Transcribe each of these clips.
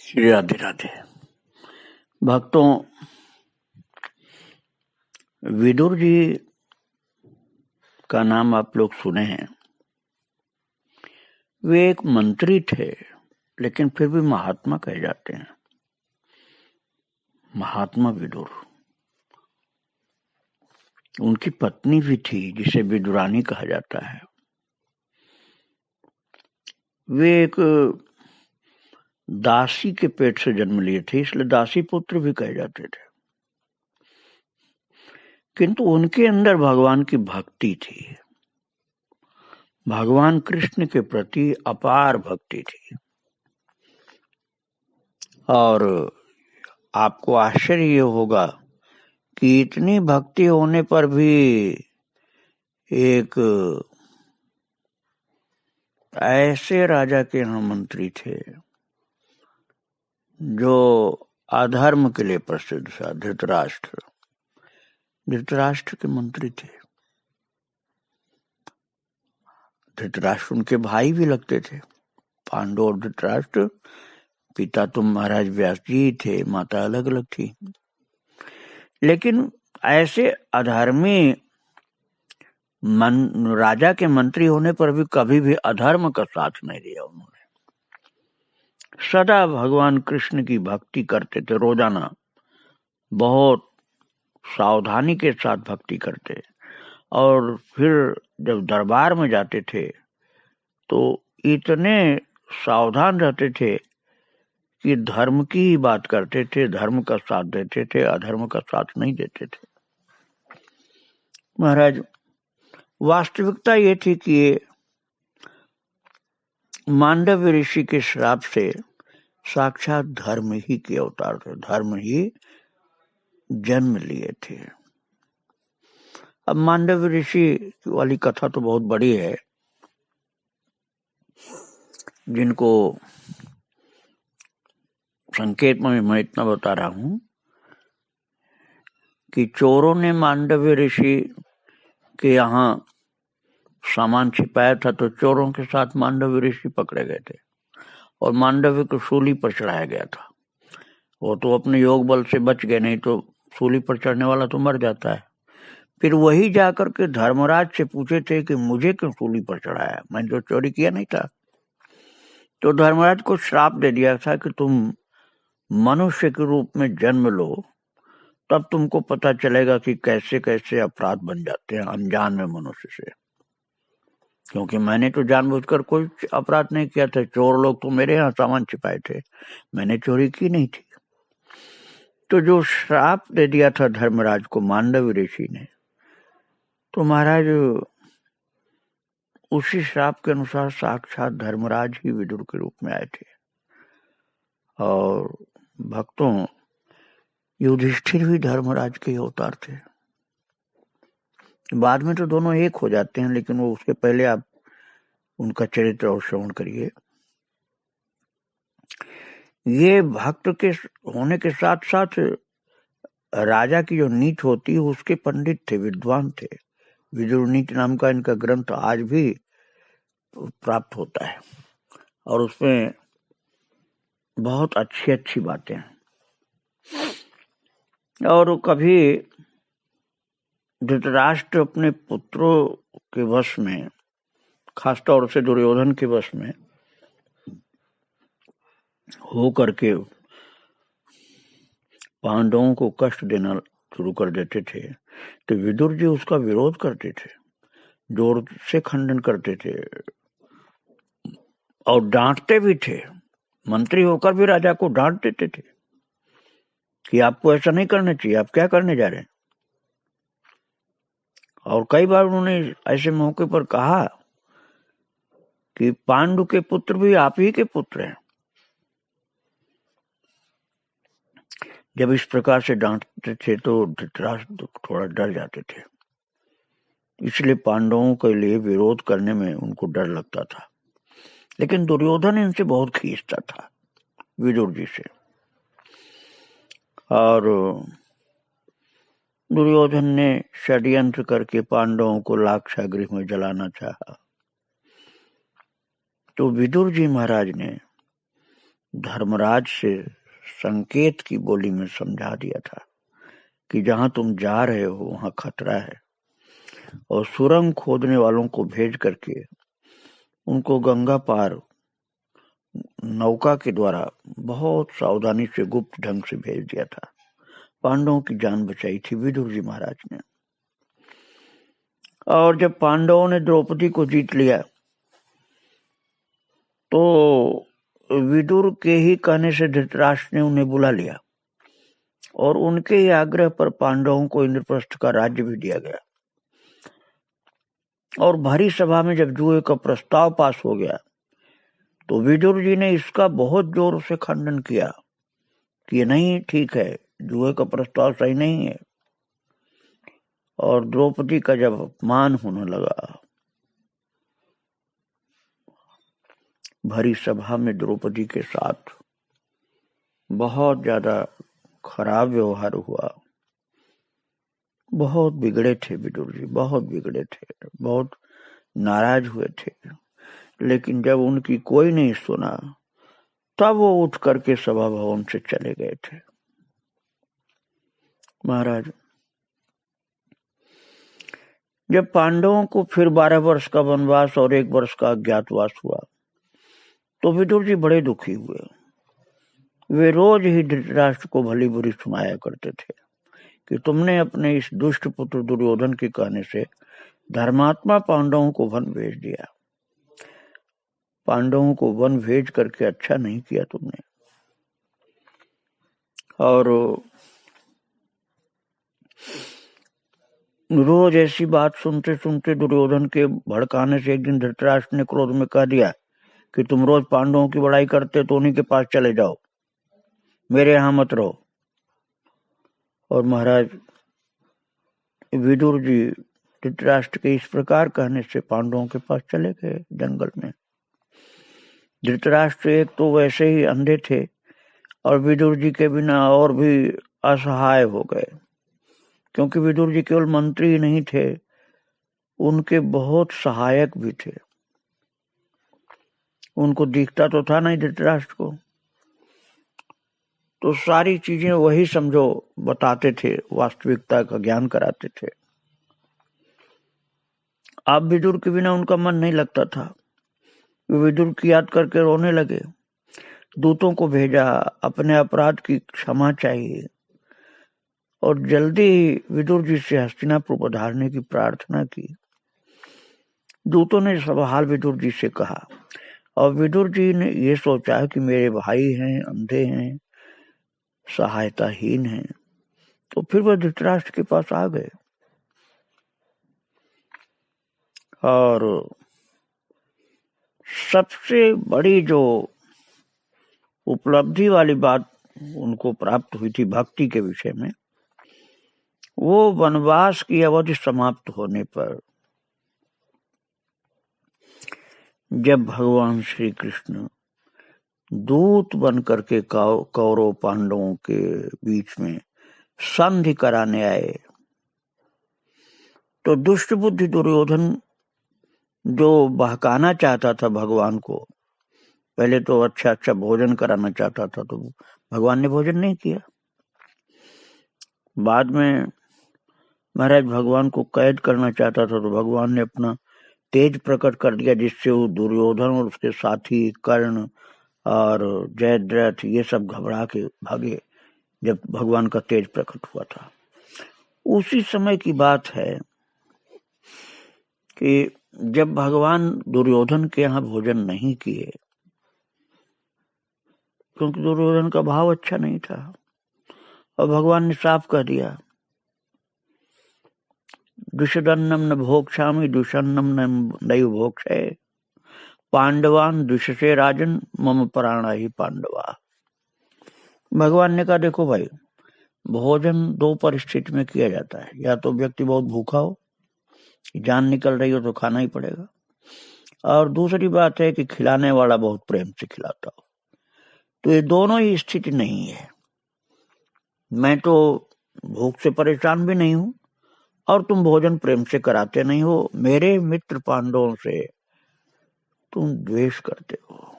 राधे राधे। भक्तों, विदुर जी का नाम आप लोग सुने हैं। वे एक मंत्री थे, लेकिन फिर भी महात्मा कहे जाते हैं। महात्मा विदुर। उनकी पत्नी भी थी, जिसे विदुरानी कहा जाता है। वे एक दासी के पेट से जन्म लिए थे, इसलिए दासी पुत्र भी कहे जाते थे। किंतु उनके अंदर भगवान की भक्ति थी। भगवान कृष्ण के प्रति अपार भक्ति थी। और आपको आश्चर्य ये होगा कि इतनी भक्ति होने पर भी एक ऐसे राजा के यहाँ मंत्री थे जो अधर्म के लिए प्रसिद्ध था। धृतराष्ट्र के मंत्री थे। धृतराष्ट्र उनके भाई भी लगते थे। पांडु और धृतराष्ट्र, पिता तो महाराज व्यास जी थे, माता अलग अलग थी। लेकिन ऐसे अधर्मी राजा के मंत्री होने पर भी कभी भी अधर्म का साथ नहीं दिया उन्होंने। सदा भगवान कृष्ण की भक्ति करते थे। रोजाना बहुत सावधानी के साथ भक्ति करते, और फिर जब दरबार में जाते थे तो इतने सावधान रहते थे कि धर्म की ही बात करते थे, धर्म का साथ देते थे, अधर्म का साथ नहीं देते थे। महाराज, वास्तविकता ये थी कि मांडव्य ऋषि के श्राप से साक्षात धर्म ही के अवतार थे, धर्म ही जन्म लिए थे। अब मांडव्य ऋषि वाली कथा तो बहुत बड़ी है, जिनको संकेत में मैं इतना बता रहा हूं कि चोरों ने मांडव्य ऋषि के यहाँ सामान छिपाया था, तो चोरों के साथ मांडव्य ऋषि पकड़े गए थे और मांडव्य को सूली पर चढ़ाया गया था। वो तो अपने योग बल से बच गए, नहीं तो सूली पर चढ़ने वाला तो मर जाता है। फिर वही जाकर के धर्मराज से पूछे थे कि मुझे क्यों सूली पर चढ़ाया, मैंने तो चोरी किया नहीं था। तो धर्मराज को श्राप दे दिया था कि तुम मनुष्य के रूप में जन्म लो, तब तुमको पता चलेगा कि कैसे कैसे अपराध बन जाते हैं अनजान में मनुष्य से। क्योंकि मैंने तो जानबूझकर कोई अपराध नहीं किया था। चोर लोग तो मेरे यहाँ सामान छिपाए थे, मैंने चोरी की नहीं थी। तो जो श्राप दे दिया था धर्मराज को मांडव्य ऋषि ने, तो महाराज उसी श्राप के अनुसार साक्षात धर्मराज ही विदुर के रूप में आए थे। और भक्तों, युधिष्ठिर भी धर्मराज के अवतार थे। बाद में तो दोनों एक हो जाते हैं, लेकिन वो उसके पहले आप उनका चरित्र और श्रवण करिए। ये भक्त के होने के साथ साथ राजा की जो नीति होती है उसके पंडित थे, विद्वान थे। विदुर नीति नाम का इनका ग्रंथ आज भी प्राप्त होता है, और उसमें बहुत अच्छी अच्छी बातें हैं। और कभी धृतराष्ट्र अपने पुत्रों के वश में, खासतौर से दुर्योधन के वश में हो करके पांडवों को कष्ट देना शुरू कर देते थे, तो विदुर जी उसका विरोध करते थे, जोर से खंडन करते थे और डांटते भी थे। मंत्री होकर भी राजा को डांट देते थे कि आपको ऐसा नहीं करना चाहिए, आप क्या करने जा रहे हैं। और कई बार उन्होंने ऐसे मौके पर कहा कि पांडु के पुत्र भी आप ही के पुत्र हैं। जब इस प्रकार से डांटते थे तो धृतराष्ट्र थोड़ा डर जाते थे, इसलिए पांडवों के लिए विरोध करने में उनको डर लगता था। लेकिन दुर्योधन इनसे बहुत खींचता था, विदुर जी से। और दुर्योधन ने षड्यंत्र करके पांडवों को लाक्षागृह में जलाना चाहा। तो विदुर जी महाराज ने धर्मराज से संकेत की बोली में समझा दिया था कि जहां तुम जा रहे हो वहां खतरा है, और सुरंग खोदने वालों को भेज करके उनको गंगा पार नौका के द्वारा बहुत सावधानी से गुप्त ढंग से भेज दिया था। पांडवों की जान बचाई थी विदुर जी महाराज ने। और जब पांडवों ने द्रौपदी को जीत लिया तो विदुर के ही कहने से धृतराष्ट्र ने उन्हें बुला लिया और उनके ही आग्रह पर पांडवों को इंद्रप्रस्थ का राज्य भी दिया गया। और भरी सभा में जब जुए का प्रस्ताव पास हो गया तो विदुर जी ने इसका बहुत जोर से खंडन किया कि ये नहीं ठीक है, जुए का प्रस्ताव सही नहीं है। और द्रौपदी का जब अपमान होने लगा, भरी सभा में द्रौपदी के साथ बहुत ज्यादा खराब व्यवहार हुआ। बहुत बिगड़े थे विदुर जी, बहुत बिगड़े थे, बहुत नाराज हुए थे। लेकिन जब उनकी कोई नहीं सुना तब वो उठ करके सभा भवन से चले गए थे। महाराज, जब पांडवों को फिर 12 वर्ष का वनवास और 1 वर्ष का अज्ञातवास हुआ तो विदुर जी बड़े दुखी हुए। वे रोज ही धृतराष्ट्र को भली बुरी सुनाया करते थे कि तुमने अपने इस दुष्ट पुत्र दुर्योधन के कहने से धर्मात्मा पांडवों को वन भेज दिया। पांडवों को वन भेज करके अच्छा नहीं किया तुमने। और रोज ऐसी बात सुनते सुनते दुर्योधन के भड़काने से एक दिन धृतराष्ट्र ने क्रोध में कह दिया कि तुम रोज पांडवों की बड़ाई करते तो उन्हीं के पास चले जाओ, मेरे यहां मत रहो। और महाराज विदुर जी धृतराष्ट्र के इस प्रकार कहने से पांडवों के पास चले गए जंगल में। धृतराष्ट्र एक तो वैसे ही अंधे थे और विदुर जी के बिना और भी असहाय हो गए, क्योंकि विदुर जी केवल मंत्री ही नहीं थे, उनके बहुत सहायक भी थे। उनको दिखता तो था नहीं धृतराष्ट्र को, तो सारी चीजें वही समझो बताते थे, वास्तविकता का ज्ञान कराते थे। अब विदुर के बिना उनका मन नहीं लगता था। वे विदुर की याद करके रोने लगे, दूतों को भेजा, अपने अपराध की क्षमा चाहिए और जल्दी ही विदुर जी से हस्तिनापुर पधारने की प्रार्थना की। दूतों ने सब हाल विदुर जी से कहा और विदुर जी ने ये सोचा कि मेरे भाई हैं, अंधे हैं, सहायताहीन हैं, तो फिर वह धृतराष्ट्र के पास आ गए। और सबसे बड़ी जो उपलब्धि वाली बात उनको प्राप्त हुई थी भक्ति के विषय में, वो वनवास की अवधि समाप्त होने पर जब भगवान श्री कृष्ण दूत बन करके कौरव पांडवों के बीच में संधि कराने आए तो दुष्ट बुद्धि दुर्योधन जो बहकाना चाहता था भगवान को, पहले तो अच्छा अच्छा भोजन कराना चाहता था तो भगवान ने भोजन नहीं किया। बाद में महाराज भगवान को कैद करना चाहता था तो भगवान ने अपना तेज प्रकट कर दिया, जिससे वो दुर्योधन और उसके साथी कर्ण और जयद्रथ ये सब घबरा के भागे जब भगवान का तेज प्रकट हुआ था। उसी समय की बात है कि जब भगवान दुर्योधन के यहाँ भोजन नहीं किए, क्योंकि दुर्योधन का भाव अच्छा नहीं था, और भगवान ने साफ कह दिया दुषदन्नम न भोक्ष्यामि दुषन्नम नैव भोक्ष्ये पांडवान दुषसे राजन मम प्राणा ही पांडवा। भगवान ने कहा देखो भाई, भोजन 2 परिस्थिति में किया जाता है, या तो व्यक्ति बहुत भूखा हो, जान निकल रही हो तो खाना ही पड़ेगा, और दूसरी बात है कि खिलाने वाला बहुत प्रेम से खिलाता हो। तो ये दोनों ही स्थिति नहीं है। मैं तो भूख से परेशान भी नहीं हूं और तुम भोजन प्रेम से कराते नहीं हो, मेरे मित्र पांडवों से तुम द्वेष करते हो।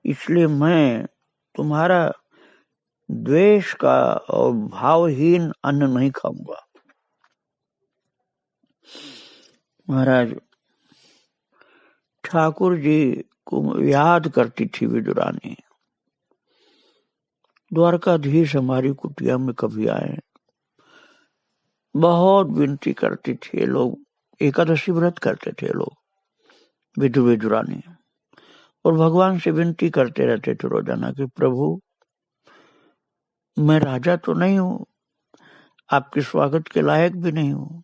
इसलिए मैं तुम्हारा द्वेष का और भावहीन अन्न नहीं खाऊंगा। महाराज, ठाकुर जी को याद करती थी विदुरानी। द्वारकाधीश हमारी कुटिया में कभी आए, बहुत विनती करती थी। लोग एकादशी व्रत करते थे लोग, विदुरानी, और भगवान से विनती करते रहते थे रोजाना कि प्रभु, मैं राजा तो नहीं हूं, आपके स्वागत के लायक भी नहीं हूं,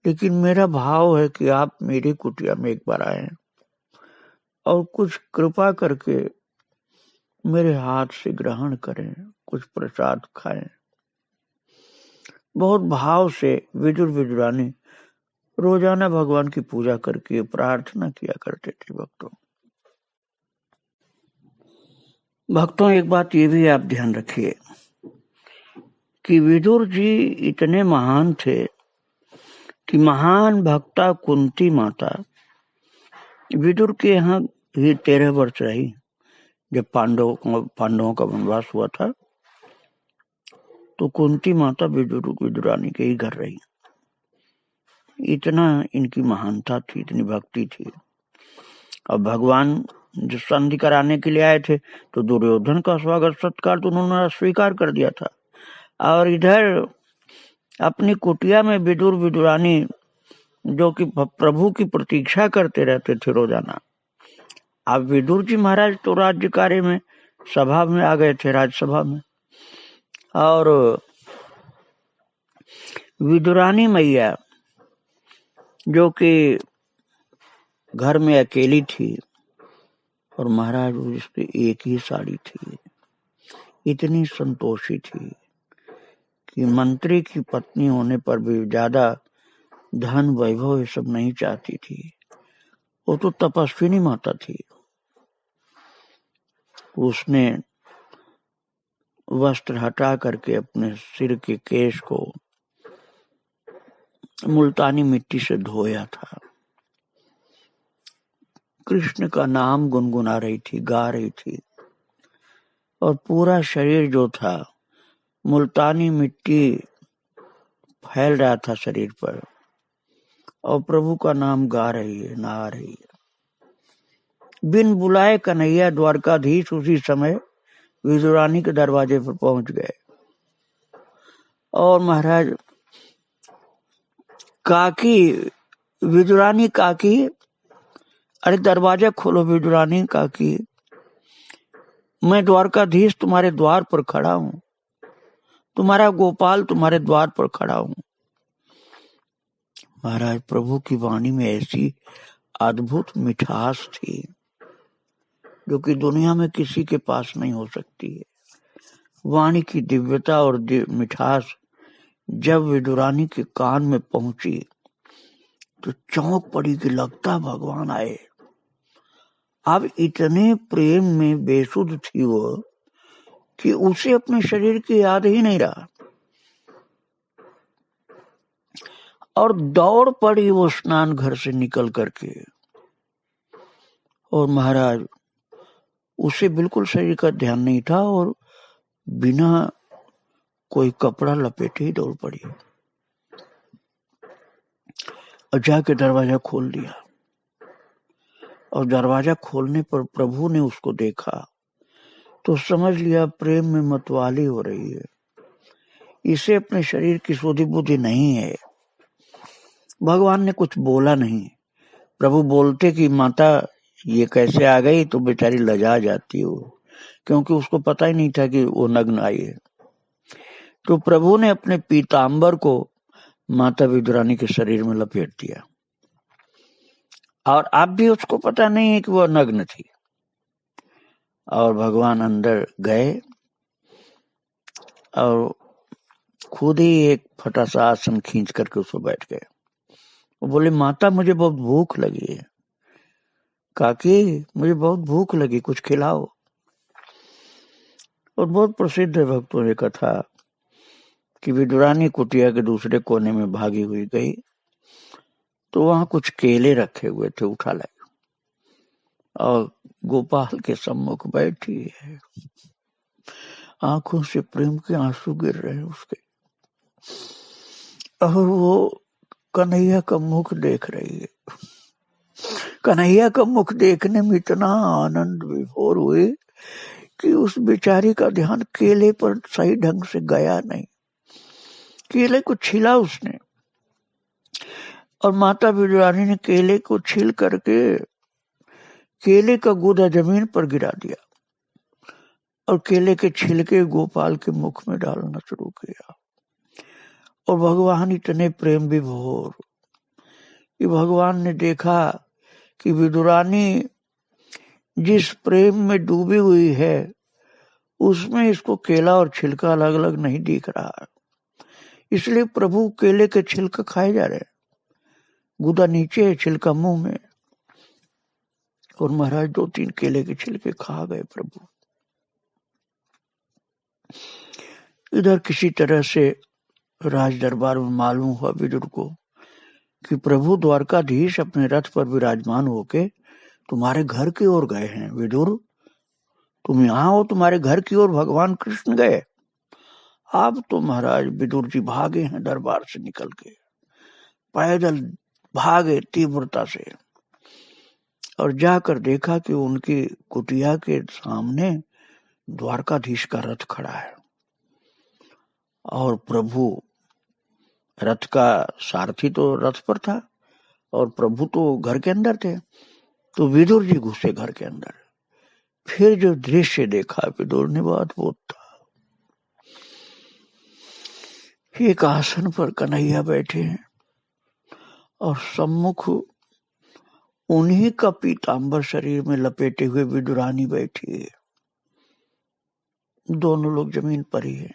लेकिन मेरा भाव है कि आप मेरी कुटिया में एक बार आए और कुछ कृपा करके मेरे हाथ से ग्रहण करें, कुछ प्रसाद खाएं। बहुत भाव से विदुरानी रोजाना भगवान की पूजा करके प्रार्थना किया करते थे। भक्तों एक बात ये भी आप ध्यान रखिए कि विदुर जी इतने महान थे कि महान भक्ता कुंती माता विदुर के यहाँ ही 13 वर्ष रही। जब पांडवों का वनवास हुआ था तो कुंती माता विदुरानी के ही घर रही। इतना इनकी महानता थी, इतनी भक्ति थी। और भगवान जो संधि कराने के लिए आए थे तो दुर्योधन का स्वागत सत्कार तो उन्होंने स्वीकार कर दिया था, और इधर अपनी कुटिया में विदुरानी जो कि प्रभु की प्रतीक्षा करते रहते थे रोजाना। अब विदुर जी महाराज तो राज्य कार्य में सभा में आ गए थे, राज्यसभा में, और विदुरानी मैया जो कि घर में अकेली थी, और महाराज उसकी एक ही साड़ी थी, इतनी संतोषी थी कि मंत्री की पत्नी होने पर भी ज्यादा धन वैभव ये सब नहीं चाहती थी। वो तो तपस्विनी माता थी। उसने वस्त्र हटा करके अपने सिर के केश को मुल्तानी मिट्टी से धोया था, कृष्ण का नाम गुनगुना रही थी, गा रही थी, और पूरा शरीर जो था मुल्तानी मिट्टी फैल रहा था शरीर पर, और प्रभु का नाम गा रही है, ना रही है। बिन बुलाए कन्हैया द्वारकाधीश उसी समय विदुरानी के दरवाजे पर पहुंच गए। और महाराज काकी, विदुरानी काकी, अरे दरवाजा खोलो विदुरानी काकी, मैं द्वारकाधीश तुम्हारे द्वार पर खड़ा हूं, तुम्हारा गोपाल तुम्हारे द्वार पर खड़ा हूं। महाराज प्रभु की वाणी में ऐसी अद्भुत मिठास थी जो कि दुनिया में किसी के पास नहीं हो सकती है। वाणी की दिव्यता और मिठास जब विदुरानी के कान में पहुंची तो चौंक पड़ी कि लगता भगवान आए। अब इतने प्रेम में बेसुध थी वो कि उसे अपने शरीर की याद ही नहीं रहा, और दौड़ पड़ी वो स्नान घर से निकल करके। और महाराज उसे बिल्कुल शरीर का ध्यान नहीं था, और बिना कोई कपड़ा लपेटे ही दौड़ पड़ी और जाके दरवाजा खोल दिया। और दरवाजा खोलने पर प्रभु ने उसको देखा तो समझ लिया प्रेम में मतवाली हो रही है, इसे अपने शरीर की सुधि बुद्धि नहीं है। भगवान ने कुछ बोला नहीं। प्रभु बोलते कि माता ये कैसे आ गई, तो बेचारी लजा जाती हो, क्योंकि उसको पता ही नहीं था कि वो नग्न आई है। तो प्रभु ने अपने पीतांबर को माता विदुरानी के शरीर में लपेट दिया, और अब भी उसको पता नहीं है कि वह नग्न थी। और भगवान अंदर गए और खुद ही एक फटा सा आसन खींच करके उसको बैठ गए। वो बोले माता मुझे बहुत भूख लगी है, काकी मुझे बहुत भूख लगी, कुछ खिलाओ। और बहुत प्रसिद्ध है भक्तों ने कथा कि विदुरानी कुटिया के दूसरे कोने में भागी हुई गई तो वहां कुछ केले रखे हुए थे, उठा लाई और गोपाल के सम्मुख बैठी है, आंखों से प्रेम के आंसू गिर रहे हैं उसके, और वो कन्हैया का मुख देख रही है। कन्हैया का मुख देखने में इतना आनंद विभोर हुए कि उस बेचारी का ध्यान केले पर सही ढंग से गया नहीं। केले को छिला उसने, और माता विद्यारानी ने केले को छील करके केले का गूदा जमीन पर गिरा दिया और केले के छिलके गोपाल के मुख में डालना शुरू किया। और भगवान इतने प्रेम विभोर कि भगवान ने देखा कि विदुरानी जिस प्रेम में डूबी हुई है उसमें इसको केला और छिलका अलग अलग नहीं दिख रहा है, इसलिए प्रभु केले के छिलका खाए जा रहे, गूदा नीचे है, छिलका मुंह में। और महाराज 2-3 केले के छिलके खा गए प्रभु। इधर किसी तरह से राज दरबार में मालूम हुआ विदुर को कि प्रभु द्वारकाधीश अपने रथ पर विराजमान होके तुम्हारे घर की ओर गए हैं। विदुर, तुम यहाँ हो, तुम्हारे घर की ओर भगवान कृष्ण गए। अब तो महाराज विदुर जी भागे हैं दरबार से निकल के, पैदल भागे तीव्रता से, और जाकर देखा कि उनकी कुटिया के सामने द्वारकाधीश का रथ खड़ा है और प्रभु रथ का सारथी तो रथ पर था और प्रभु तो घर के अंदर थे। तो विदुर जी घुसे घर के अंदर। फिर जो दृश्य देखा विदुर ने वो अद्भुत था। एक आसन पर कन्हैया बैठे हैं और सम्मुख उन्हीं का पीतांबर शरीर में लपेटे हुए विदुरानी बैठी है। दोनों लोग जमीन पर ही है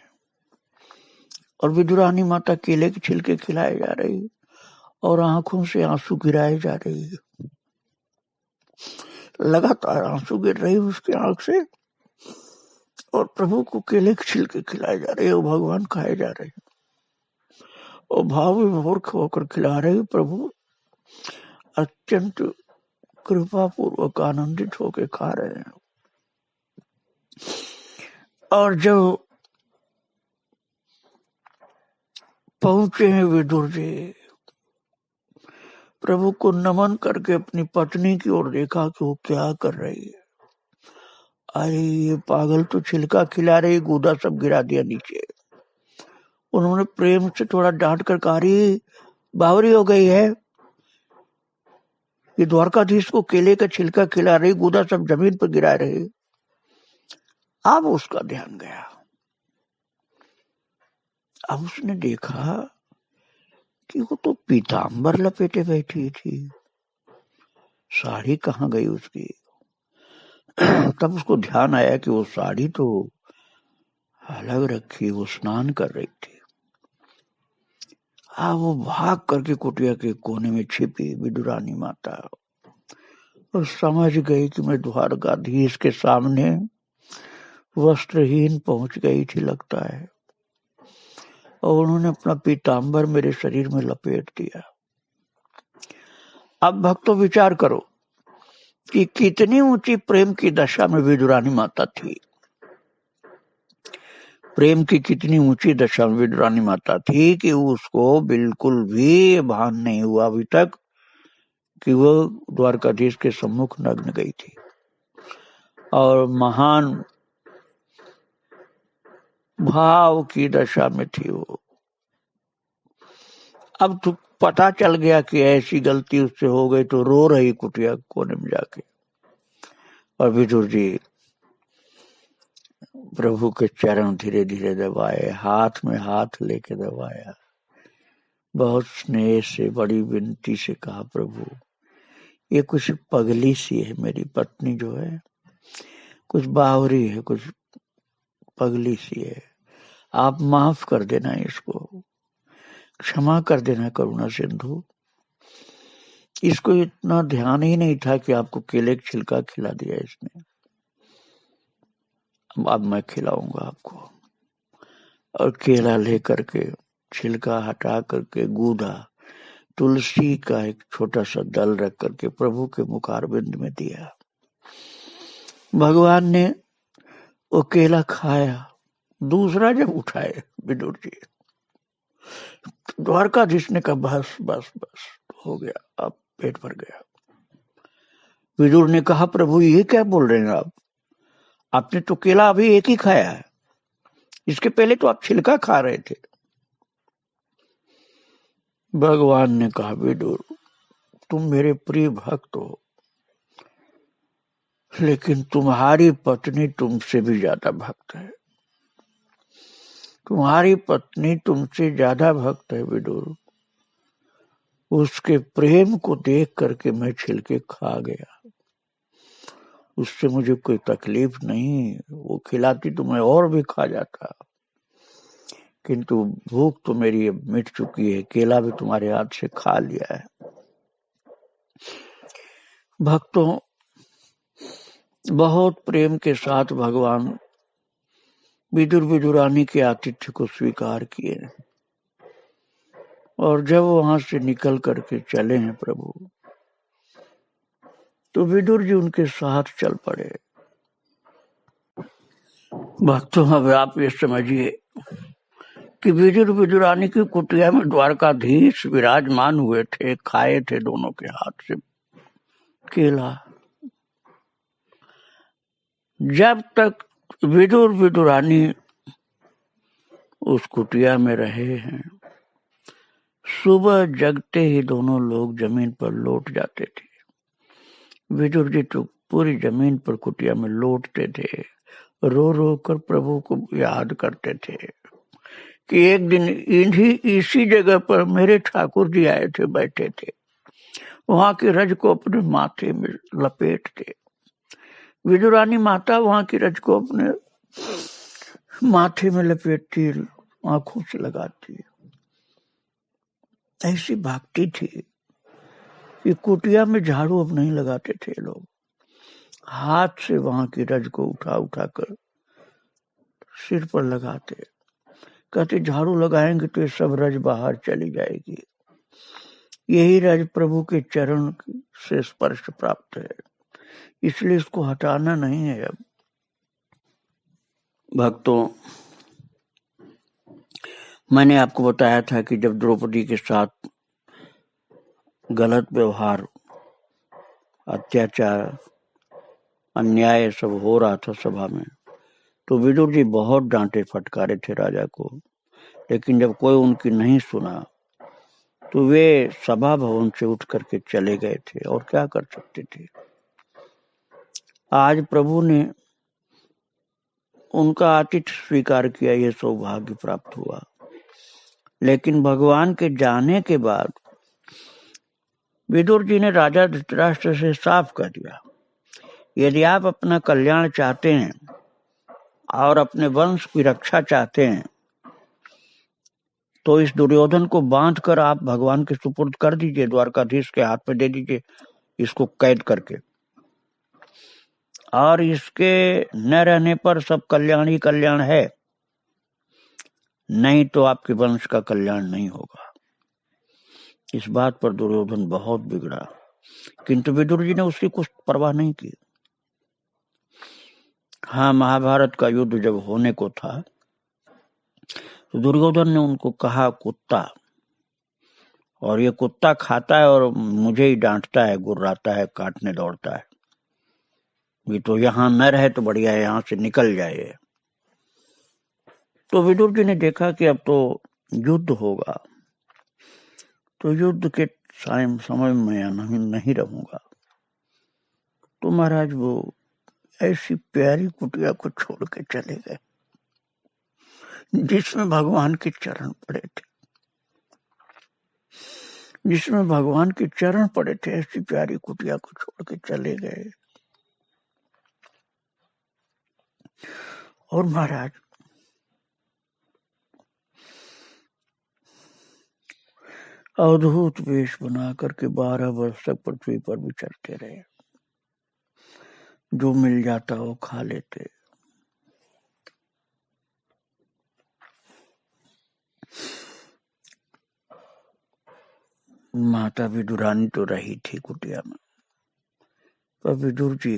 और विदुरानी माता केले के छिलके खिलाए जा रही और आंखों से आंसू गिराए जा रही है। लगातार आंसू गिर रही उसकी आंख से और प्रभु को केले के छिलके खिलाए जा रहे और भगवान खाए जा रहे और भाव विभोर होकर खिला रहे। प्रभु अत्यंत कृपा पूर्वक आनंदित होकर खा रहे हैं। और जब पहुंचे हैं विदुर जी, प्रभु को नमन करके अपनी पत्नी की ओर देखा कि वो क्या कर रही है। अरे ये पागल तो छिलका खिला रही, गूदा सब गिरा दिया नीचे। उन्होंने प्रेम से थोड़ा डांट कर कहा, रही बावरी हो गई है, ये द्वारकाधीश को केले का छिलका खिला रही, गूदा सब जमीन पर गिरा रही। अब उसका ध्यान गया। अब उसने देखा कि वो तो पीतांबर लपेटे बैठी थी, साड़ी कहाँ गई उसकी। तब उसको ध्यान आया कि वो साड़ी तो अलग रखी, वो स्नान कर रही थी। वो भाग करके कुटिया के कोने में छिपी विदुरानी माता और समझ गई कि मैं द्वारकाधीश के सामने वस्त्रहीन पहुंच गई थी लगता है, और उन्होंने अपना पीतांबर मेरे शरीर में लपेट दिया। अब भक्तों विचार करो कि कितनी ऊंची प्रेम की दशा में विदुरानी माता थी। प्रेम की कितनी ऊंची दशा में विदुरानी माता थी कि उसको बिल्कुल भी भान नहीं हुआ अभी तक कि वो द्वारकाधीश के सम्मुख नग्न गई थी। और महान भाव की दशा में थी वो। अब तो पता चल गया कि ऐसी गलती उससे हो गई, तो रो रही कुटिया कोने में जाके। और विदुर जी प्रभु के चरण धीरे धीरे दबाए, हाथ में हाथ लेके दबाया, बहुत स्नेह से बड़ी विनती से कहा, प्रभु ये कुछ पगली सी है, मेरी पत्नी जो है कुछ बावरी है, कुछ पगली सी है, आप माफ कर देना, इसको क्षमा कर देना करुणा सिंधु। इसको इतना ध्यान ही नहीं था कि आपको केले का छिलका खिला दिया इसने, अब मैं खिलाऊंगा आपको। और केला लेकर के छिलका हटा करके गूदा तुलसी का एक छोटा सा दल रख करके प्रभु के मुखारबिंद में दिया। भगवान ने वो केला खाया, दूसरा जब उठाए विदुर जी, द्वारकाधीश ने कहा बस बस बस हो गया, अब पेट भर गया। विदुर ने कहा प्रभु ये क्या बोल रहे हैं आप, आपने तो केला अभी एक ही खाया है, इसके पहले तो आप छिलका खा रहे थे। भगवान ने कहा विदुर तुम मेरे प्रिय भक्त हो, लेकिन तुम्हारी पत्नी तुमसे भी ज्यादा भक्त है, तुम्हारी पत्नी तुमसे ज्यादा भक्त है विदुर, उसके प्रेम को देख करके मैं छिलके खा गया, उससे मुझे कोई तकलीफ नहीं, वो खिलाती तो मैं और भी खा जाता, किंतु भूख तो मेरी अब मिट चुकी है, केला भी तुम्हारे हाथ से खा लिया है। भक्तों, बहुत प्रेम के साथ भगवान विदुर विदुरानी के आतिथ्य को स्वीकार किए, और जब वहां से निकल करके चले हैं प्रभु, तो विदुर जी उनके साथ चल पड़े। भक्तों, अब आप ये समझिए कि विदुर विदुरानी की कुटिया में द्वारकाधीश विराजमान हुए थे, खाए थे दोनों के हाथ से केला। जब तक विदुर विदुरानी उस कुटिया में रहे हैं, सुबह जगते ही दोनों लोग जमीन पर लौट जाते थे। विदुर जी तो पूरी जमीन पर कुटिया में लौटते थे, रो रो कर प्रभु को याद करते थे कि एक दिन इसी जगह पर मेरे ठाकुर जी आए थे, बैठे थे, वहां की रज को अपने माथे में लपेटते। विदुरानी माता वहां की रज को अपने माथे में लपेटती, आंखों से लगाती। ऐसी भक्ति थी कि कुटिया में झाड़ू अब नहीं लगाते थे लोग, हाथ से वहां की रज को उठा उठा कर सिर पर लगाते, कहते झाड़ू लगाएंगे तो ये सब रज बाहर चली जाएगी, यही रज प्रभु के चरण से स्पर्श प्राप्त है, इसलिए इसको हटाना नहीं है। अब भक्तों, मैंने आपको बताया था कि जब द्रौपदी के साथ गलत व्यवहार, अत्याचार, अन्याय सब हो रहा था सभा में, तो विदुर जी बहुत डांटे फटकारे थे राजा को, लेकिन जब कोई उनकी नहीं सुना तो वे सभा भवन से उठ करके चले गए थे, और क्या कर सकते थे। आज प्रभु ने उनका आतिथ्य स्वीकार किया, यह सौभाग्य प्राप्त हुआ। लेकिन भगवान के जाने के बाद विदुर जी ने राजा धृतराष्ट्र से साफ कह दिया, यदि आप अपना कल्याण चाहते हैं और अपने वंश की रक्षा चाहते हैं, तो इस दुर्योधन को बांध कर आप भगवान के सुपुर्द कर दीजिए, द्वारकाधीश के हाथ में दे दीजिए इसको कैद करके, और इसके न रहने पर सब कल्याण ही कल्याण है, नहीं तो आपके वंश का कल्याण नहीं होगा। इस बात पर दुर्योधन बहुत बिगड़ा, किंतु विदुर जी ने उसकी कुछ परवाह नहीं की। हाँ, महाभारत का युद्ध जब होने को था तो दुर्योधन ने उनको कहा कुत्ता, और ये कुत्ता खाता है और मुझे ही डांटता है, गुर्राता है, काटने दौड़ता है, ये तो यहाँ न रहे तो बढ़िया है, यहाँ से निकल जाए। तो विदुर जी ने देखा कि अब तो युद्ध होगा, तो युद्ध के समय में नहीं रहूंगा, तो महाराज वो ऐसी प्यारी कुटिया को छोड़ के चले गए जिसमें भगवान के चरण पड़े थे, जिसमें भगवान के चरण पड़े थे, ऐसी प्यारी कुटिया को छोड़ के चले गए। और महाराज अवधूत वेश बना करके 12 वर्ष तक पृथ्वी पर विचरते रहे, जो मिल जाता वो खा लेते। माता विदुरानी तो रही थी कुटिया में, पर विदुर जी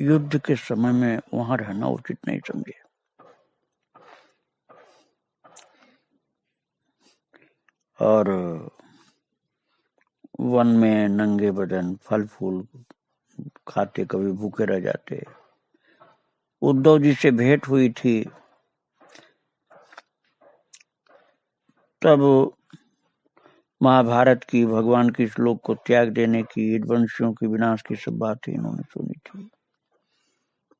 युद्ध के समय में वहां रहना उचित नहीं समझे। और वन में नंगे बदन फल फूल खाते, कभी भूखे रह जाते। उद्धव जी से भेंट हुई थी तब महाभारत की, भगवान की श्लोक को त्याग देने की, वंशियों के विनाश की सब बातें इन्होंने सुनी थी।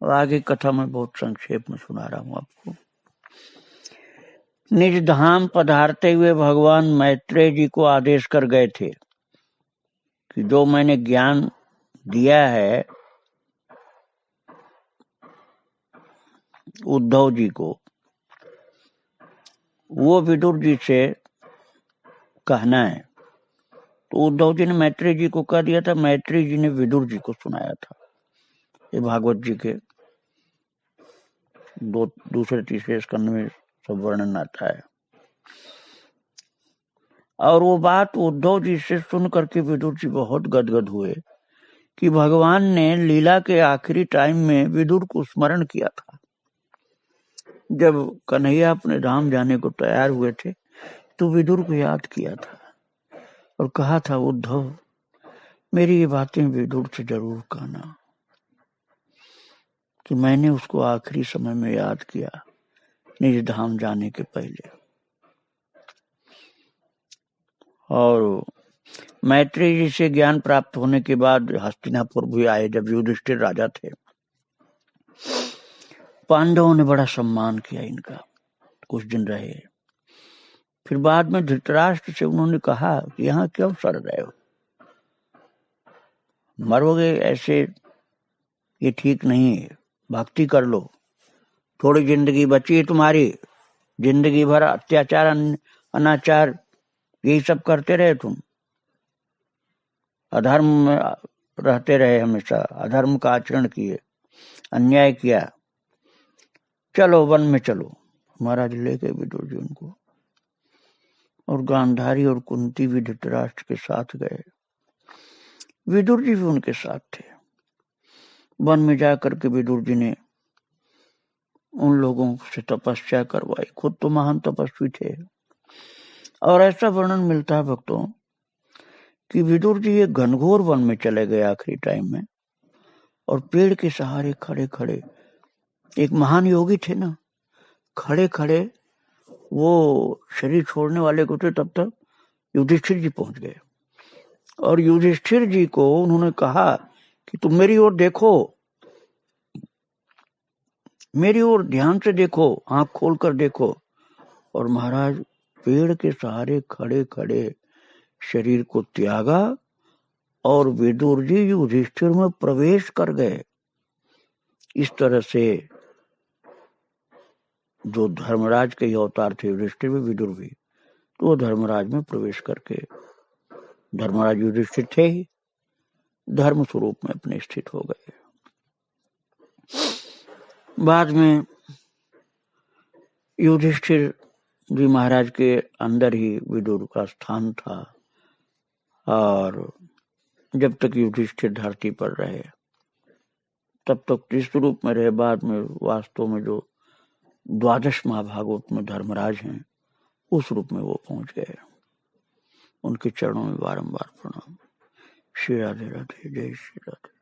और आगे कथा मैं बहुत संक्षेप में सुना रहा हूं आपको। निज धाम पधारते हुए भगवान मैत्रेय जी को आदेश कर गए थे कि जो मैंने ज्ञान दिया है उद्धव जी को, वो विदुर जी से कहना है। तो उद्धव जी ने मैत्रेय जी को कह दिया था, मैत्रेय जी ने विदुर जी को सुनाया था। ये भागवत जी के दूसरे तीसरे स्कंद में सब वर्णन आता है। और वो बात उद्धव जी से सुन करके विदुर जी बहुत गदगद हुए कि भगवान ने लीला के आखिरी टाइम में विदुर को स्मरण किया था। जब कन्हैया अपने धाम जाने को तैयार हुए थे तो विदुर को याद किया था और कहा था, उद्धव मेरी ये बातें विदुर से जरूर कहना कि मैंने उसको आखिरी समय में याद किया निज धाम जाने के पहले। और मैत्रेय जी से ज्ञान प्राप्त होने के बाद हस्तिनापुर भी आए। जब युधिष्ठिर राजा थे, पांडवों ने बड़ा सम्मान किया इनका, कुछ दिन रहे। फिर बाद में धृतराष्ट्र से उन्होंने कहा कि यहाँ क्यों सड़ रहे हो, मरोगे ऐसे, ये ठीक नहीं है, भक्ति कर लो, थोड़ी जिंदगी बची है तुम्हारी, जिंदगी भर अत्याचार अनाचार यही सब करते रहे तुम, अधर्म में रहते रहे, हमेशा अधर्म का आचरण किए, अन्याय किया, चलो वन में चलो। महाराज ले गए विदुर जी उनको, और गांधारी और कुंती भी धृतराष्ट्र के साथ गए। विदुर जी भी उनके साथ थे। वन में जाकर के विदुर जी ने उन लोगों से तपस्या करवाई, खुद तो महान तपस्वी थे। और ऐसा वर्णन मिलता है भक्तों कि विदुर जी एक घनघोर वन में चले गए आखिरी टाइम में, और पेड़ के सहारे खड़े खड़े, एक महान योगी थे ना, खड़े खड़े वो शरीर छोड़ने वाले को थे, तब तक युधिष्ठिर जी पहुंच गए। और युधिष्ठिर जी को उन्होंने कहा कि तुम मेरी ओर देखो, मेरी ओर ध्यान से देखो, आंख खोलकर देखो। और महाराज पेड़ के सहारे खड़े खड़े शरीर को त्यागा और विदुर जी युधिष्ठिर में प्रवेश कर गए। इस तरह से जो धर्मराज के अवतार थे, युधिष्ठिर भी विदुर भी, तो वो धर्मराज में प्रवेश करके, धर्मराज युधिष्ठिर थे ही, धर्म स्वरूप में अपने स्थित हो गए। बाद में युधिष्ठिर जी महाराज के अंदर ही विदुर का स्थान था, और जब तक युधिष्ठिर धरती पर रहे तब तक जिस रूप में रहे, बाद में वास्तव में जो 12 महाभागवत में धर्मराज हैं उस रूप में वो पहुंच गए। उनके चरणों में बारंबार प्रणाम। श्री राधे राधे, जय श्री राधे।